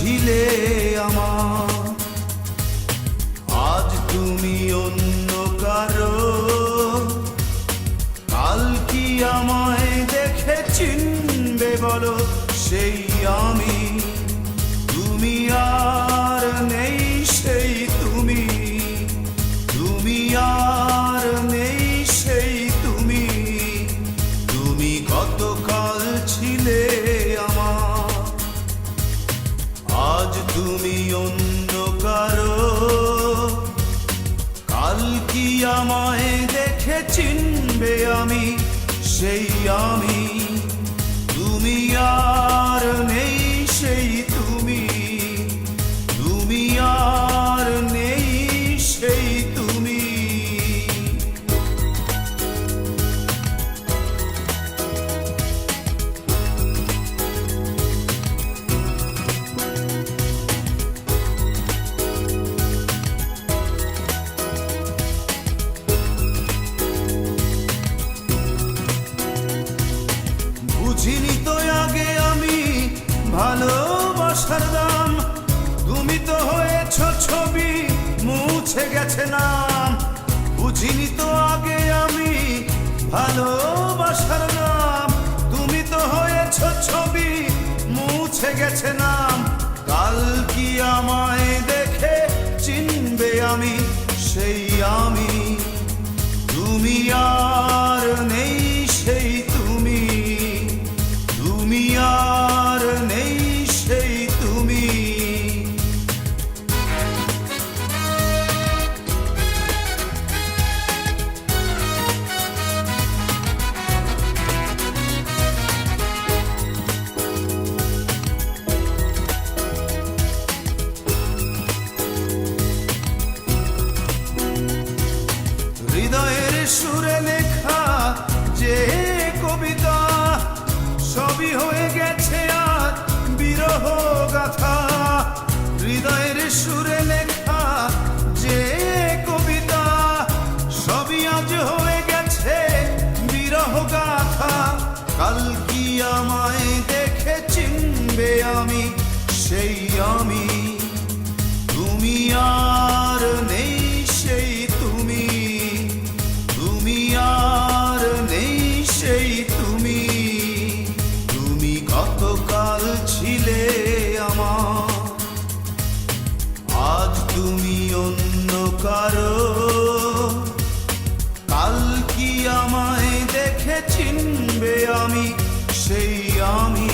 ছিলে আমার, আজ তুমি অন্য কারো। কাল কি আমায় দেখে চিনবে বলো সেই আমি? তুমি আর নেই সেই তুমি, তুমি আর নেই সেই তুমি। তুমি কতকাল ছিলে আমার, আজ তুমি অন্য কারো। কাল কি আমায় দেখে চিনবে আমি সেই আমি? তুমি আর নেই সেই তুমি, তুমি আর নেই সেই তুমি। বুঝিনি তো আগে আমি ভালোবাসার দাম, তুমি তো হয়েছ ছবি মুছে গেছে নাম। বুঝিনি তো আগে আমি ভালোবাসার নাম, তুমি তো হয়েছ ছবি মুছে গেছে নাম। কাল কি আমায় দেখে চিনবে আমি সেই আমি? তুমি আর নেই সেই তুমি, তুমি আর নেই সেই তুমি। হৃদয়ের সুরে লেখা যে কবিতা সবই হয়ে গেছে আর বিরহ গাথা। হৃদয়ের সুরে লেখা যে কবিতা সবই আজ হয়ে গেছে বিরহ গাথা। কাল কি আমায় দেখে চিনবে আমি সেই আমি? তুমি আর নেই সেই তুমি, তুমি আর নেই সেই তুমি। তুমি কতকাল ছিলে আমার, আজ তুমি অন্য কারো। কাল কি আমায় দেখে চিনবে আমি সেই আমি?